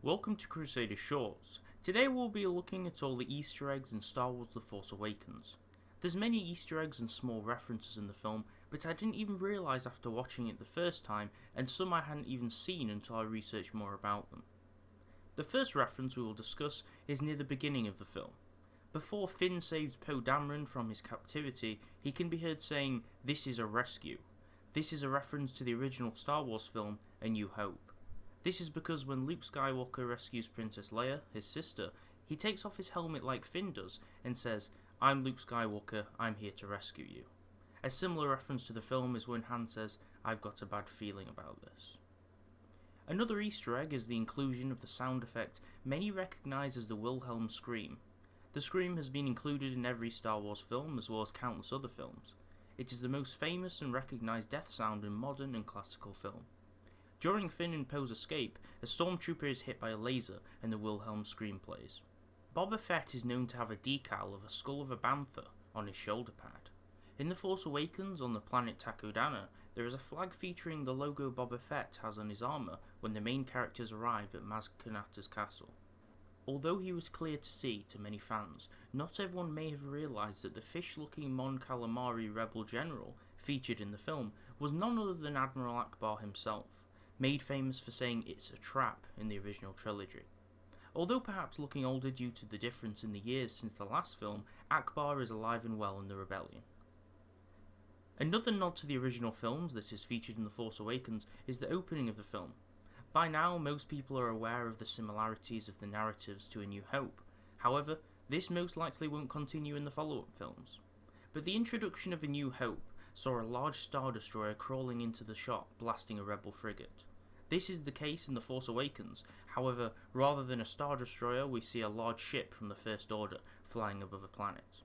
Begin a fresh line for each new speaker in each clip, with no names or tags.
Welcome to Crusader Shorts. Today we'll be looking at all the Easter eggs in Star Wars The Force Awakens. There's many Easter eggs and small references in the film, but I didn't even realise after watching it the first time, and some I hadn't even seen until I researched more about them. The first reference we will discuss is near the beginning of the film. Before Finn saves Poe Dameron from his captivity, he can be heard saying, "This is a rescue." This is a reference to the original Star Wars film, A New Hope. This is because when Luke Skywalker rescues Princess Leia, his sister, he takes off his helmet like Finn does and says, "I'm Luke Skywalker, I'm here to rescue you." A similar reference to the film is when Han says, "I've got a bad feeling about this." Another Easter egg is the inclusion of the sound effect many recognise as the Wilhelm Scream. The scream has been included in every Star Wars film as well as countless other films. It is the most famous and recognised death sound in modern and classical film. During Finn and Poe's escape, a stormtrooper is hit by a laser and the Wilhelm Scream plays. Boba Fett is known to have a decal of a skull of a bantha on his shoulder pad. In The Force Awakens on the planet Takodana, there is a flag featuring the logo Boba Fett has on his armour when the main characters arrive at Maz Kanata's castle. Although he was clear to see to many fans, not everyone may have realised that the fish-looking Mon Calamari rebel general featured in the film was none other than Admiral Ackbar himself, made famous for saying "it's a trap" in the original trilogy. Although perhaps looking older due to the difference in the years since the last film, Ackbar is alive and well in the rebellion. Another nod to the original films that is featured in The Force Awakens is the opening of the film. By now, most people are aware of the similarities of the narratives to A New Hope. However, this most likely won't continue in the follow-up films. But the introduction of A New Hope saw a large Star Destroyer crawling into the shot, blasting a rebel frigate. This is the case in The Force Awakens. However, rather than a Star Destroyer, we see a large ship from the First Order flying above a planet.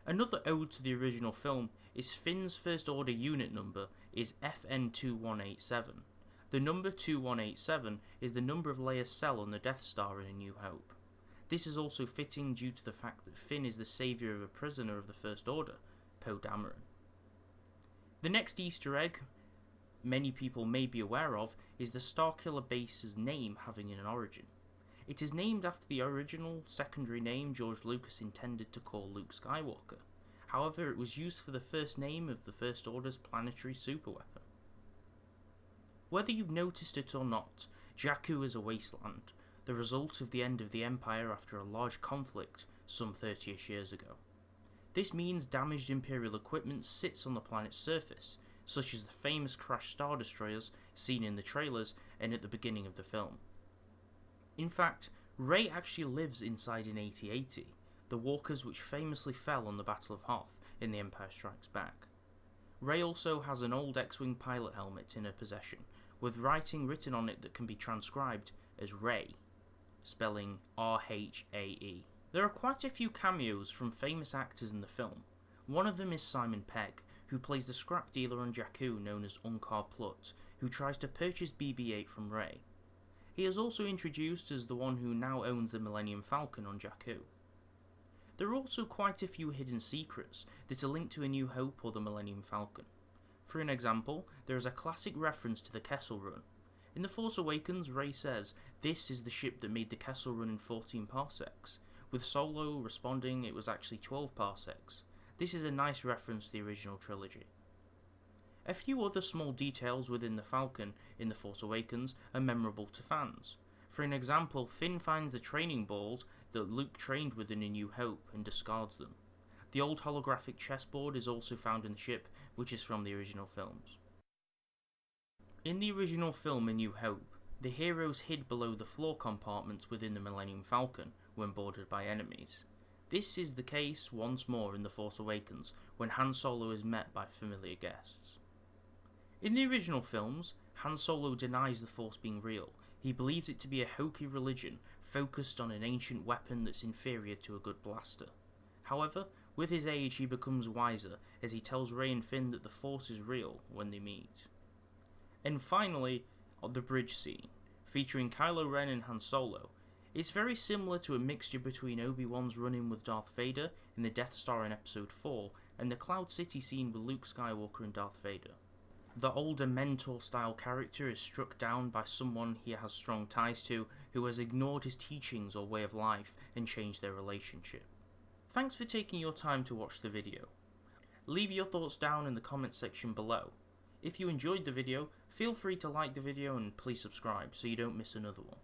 Another ode to the original film is Finn's First Order unit number is FN2187. The number 2187 is the number of Leia's cell on the Death Star in A New Hope. This is also fitting due to the fact that Finn is the saviour of a prisoner of the First Order, Poe Dameron. The next Easter egg many people may be aware of is the Starkiller base's name having an origin. It is named after the original secondary name George Lucas intended to call Luke Skywalker. However, it was used for the first name of the First Order's planetary superweapon. Whether you've noticed it or not, Jakku is a wasteland, the result of the end of the Empire after a large conflict some 30ish years ago. This means damaged Imperial equipment sits on the planet's surface, such as the famous crashed Star Destroyers seen in the trailers and at the beginning of the film. In fact, Rey actually lives inside an AT-AT, the walkers which famously fell on the Battle of Hoth in The Empire Strikes Back. Rey also has an old X-Wing pilot helmet in her possession, with writing written on it that can be transcribed as Rey, spelling R-H-A-E. There are quite a few cameos from famous actors in the film. One of them is Simon Pegg, who plays the scrap dealer on Jakku known as Unkar Plutt, who tries to purchase BB-8 from Rey. He is also introduced as the one who now owns the Millennium Falcon on Jakku. There are also quite a few hidden secrets that are linked to A New Hope or the Millennium Falcon. For an example, there is a classic reference to the Kessel Run. In The Force Awakens, Rey says, "This is the ship that made the Kessel Run in 14 parsecs, with Solo responding it was actually 12 parsecs. This is a nice reference to the original trilogy. A few other small details within the Falcon in The Force Awakens are memorable to fans. For an example, Finn finds the training balls that Luke trained with in A New Hope and discards them. The old holographic chessboard is also found in the ship, which is from the original films. In the original film A New Hope, the heroes hid below the floor compartments within the Millennium Falcon when boarded by enemies. This is the case once more in The Force Awakens, when Han Solo is met by familiar guests. In the original films, Han Solo denies the Force being real. He believes it to be a hokey religion focused on an ancient weapon that's inferior to a good blaster. However, with his age he becomes wiser as he tells Rey and Finn that the Force is real when they meet. And finally, the bridge scene, featuring Kylo Ren and Han Solo. It's very similar to a mixture between Obi-Wan's run-in with Darth Vader in the Death Star in Episode 4 and the Cloud City scene with Luke Skywalker and Darth Vader. The older mentor-style character is struck down by someone he has strong ties to who has ignored his teachings or way of life and changed their relationship. Thanks for taking your time to watch the video. Leave your thoughts down in the comment section below. If you enjoyed the video, feel free to like the video and please subscribe so you don't miss another one.